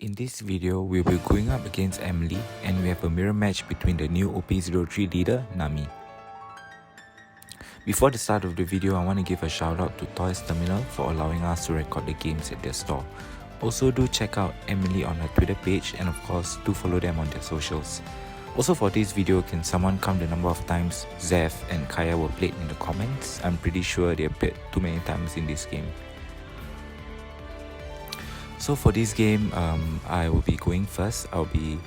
In this video, we'll be going up against Emily and we have a mirror match between the new OP03 leader, Nami. Before the start of the video, I want to give a shout out to Toys Terminal for allowing us to record the games at their store. Also do check out Emily on her Twitter page and of course do follow them on their socials. Also for this video, can someone count the number of times Zeph and Kaya were played in the comments? I'm pretty sure they appeared too many times in this game. So for this game, I will be going first. I'll be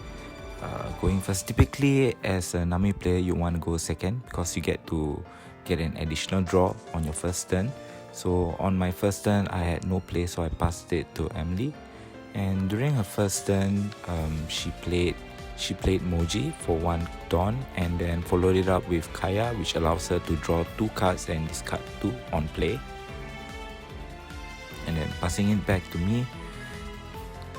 going first. Typically, as a Nami player, you want to go second because you get to get an additional draw on your first turn. So on my first turn, I had no play, so I passed it to Emily. And during her first turn, she played Moji for 1 Dawn and then followed it up with Kaya, which allows her to draw 2 cards and discard 2 on play. And then passing it back to me.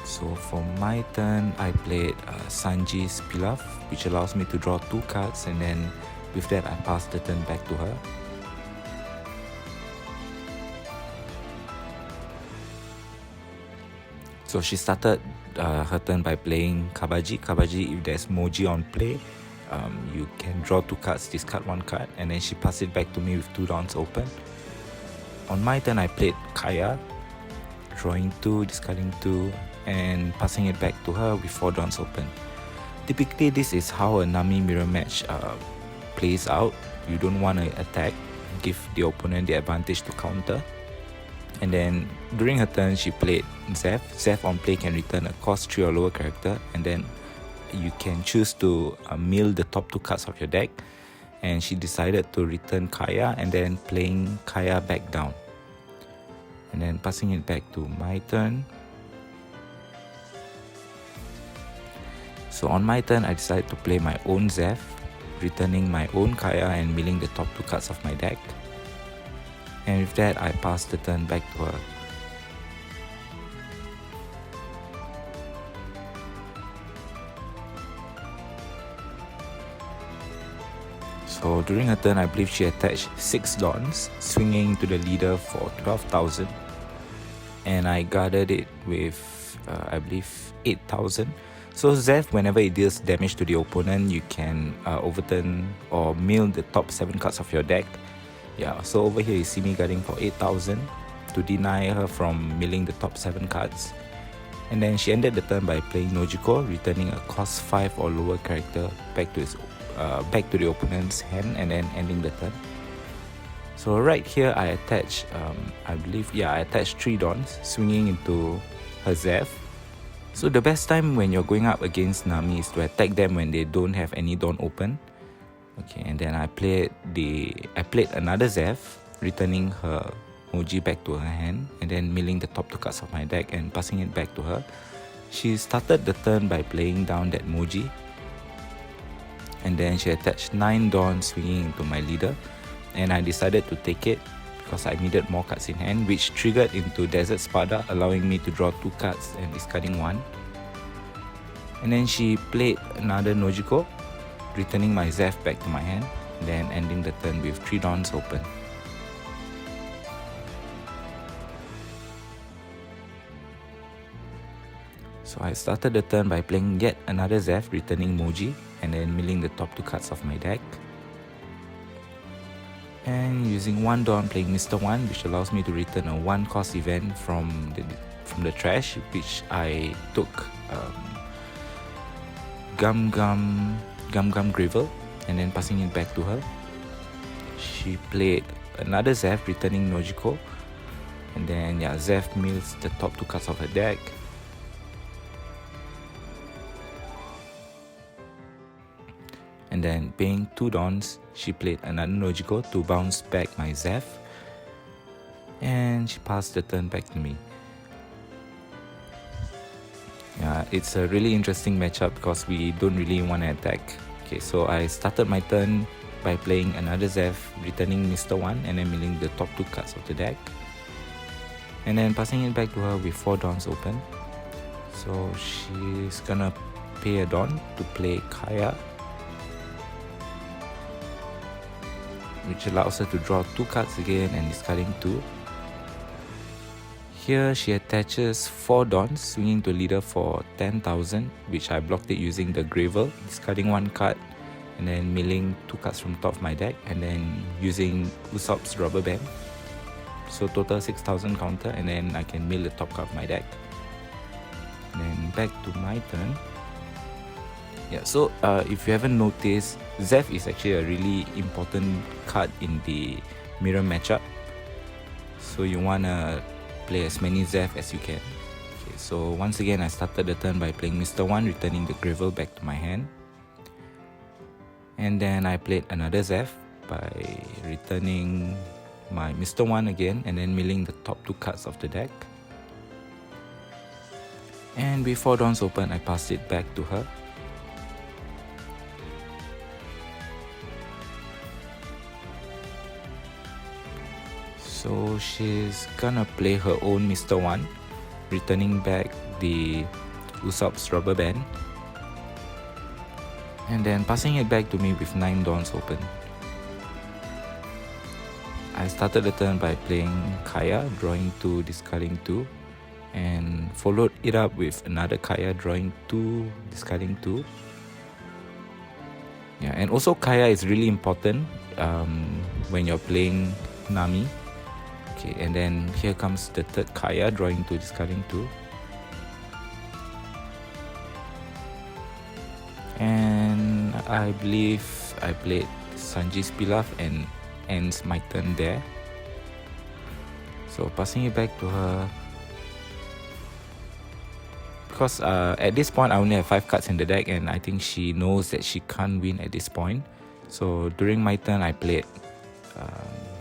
So for my turn, I played Sanji's Pilaf, which allows me to draw 2 cards, and then with that I passed the turn back to her. So she started her turn by playing Kabaji. Kabaji, if there's Moji on play, you can draw 2 cards, discard 1 card, and then she passed it back to me with 2 dawns open. On my turn, I played Kaya, drawing 2, discarding 2, and passing it back to her with 4 dawns open. Typically, this is how a Nami mirror match plays out. You don't want to attack, give the opponent the advantage to counter. And then during her turn, she played Zeph. Zeph on play can return a cost 3 or lower character, and then you can choose to mill the top 2 cards of your deck. And she decided to return Kaya and then playing Kaya back down. And then passing it back to my turn. So on my turn, I decided to play my own Zeph, returning my own Kaya and milling the top 2 cards of my deck. And with that, I passed the turn back to her. So during her turn, I believe she attached 6 Dawns, swinging to the leader for 12,000. And I guarded it with, I believe, 8,000. So Zeph, whenever it deals damage to the opponent, you can overturn or mill the top 7 cards of your deck. Yeah, so over here you see me guarding for 8,000 to deny her from milling the top 7 cards. And then she ended the turn by playing Nojiko, returning a cost 5 or lower character back to the opponent's hand and then ending the turn. So right here I attached, I attached 3 Dawns, swinging into her Zeph. So the best time when you're going up against Nami is to attack them when they don't have any Dawn open. Okay, and then I played another Zeph, returning her Moji back to her hand and then milling the top 2 cards of my deck and passing it back to her. She started the turn by playing down that Moji. And then she attached 9 Dawns swinging into my leader. And I decided to take it because I needed more cards in hand, which triggered into Desert Spada, allowing me to draw 2 cards and discarding 1. And then she played another Nojiko, returning my Zeph back to my hand, then ending the turn with 3 Dawns open. So I started the turn by playing yet another Zeph, returning Moji, and then milling the top 2 cards of my deck. And using 1 Dawn, playing Mr. 1, which allows me to return a 1 cost event from the trash, which I took Gum Gum Gravel, and then passing it back to her. She played another Zeph, returning Nojiko, and then Zeph mills the top 2 cards of her deck. And then paying 2 Dawns, she played another Nojiko to bounce back my Zeph. And she passed the turn back to me. Yeah, it's a really interesting matchup because we don't really want to attack. Okay, so I started my turn by playing another Zeph, returning Mr. 1 and then milling the top 2 cards of the deck. And then passing it back to her with 4 Dawns open. So she's gonna pay a Dawn to play Kaya, which allows her to draw 2 cards again and discarding 2. Here she attaches 4 Dons, swinging to leader for 10,000, which I blocked it using the Gravel, discarding 1 card, and then milling 2 cards from top of my deck, and then using Usopp's Rubber Band. So total 6,000 counter, and then I can mill the top card of my deck. And then back to my turn. Yeah, so if you haven't noticed, Zeph is actually a really important card in the mirror matchup. So you wanna play as many Zeph as you can. Okay, so once again I started the turn by playing Mr. 1, returning the Gravel back to my hand. And then I played another Zeph by returning my Mr. 1 again and then milling the top 2 cards of the deck. And before Dawn's open, I passed it back to her. So she's gonna play her own Mr. 1, returning back the Usopp's Rubber Band, and then passing it back to me with 9 Dawns open. I started the turn by playing Kaya, drawing 2, discarding 2, and followed it up with another Kaya, drawing 2, discarding 2. Yeah, and also Kaya is really important when you're playing Nami. Okay, and then here comes the third Kaya, drawing 2, discarding 2. And I believe I played Sanji's Pilaf and ends my turn there. So passing it back to her. Because at this point I only have 5 cards in the deck, and I think she knows that she can't win at this point. So during my turn I played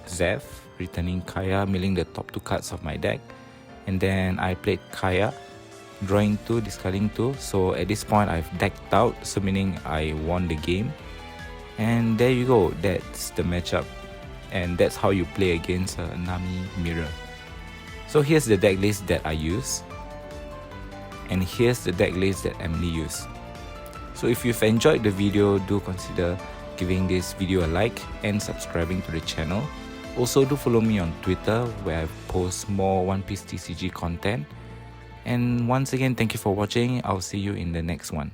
Zeph, returning Kaya, milling the top 2 cards of my deck. And then I played Kaya, drawing 2, discarding 2. So at this point I've decked out, so meaning I won the game. And there you go, that's the matchup. And that's how you play against a Nami mirror. So here's the deck list that I use. And here's the deck list that Emily used. So if you've enjoyed the video, do consider giving this video a like and subscribing to the channel. Also do follow me on Twitter, where I post more One Piece TCG content. And once again, thank you for watching. I'll see you in the next one.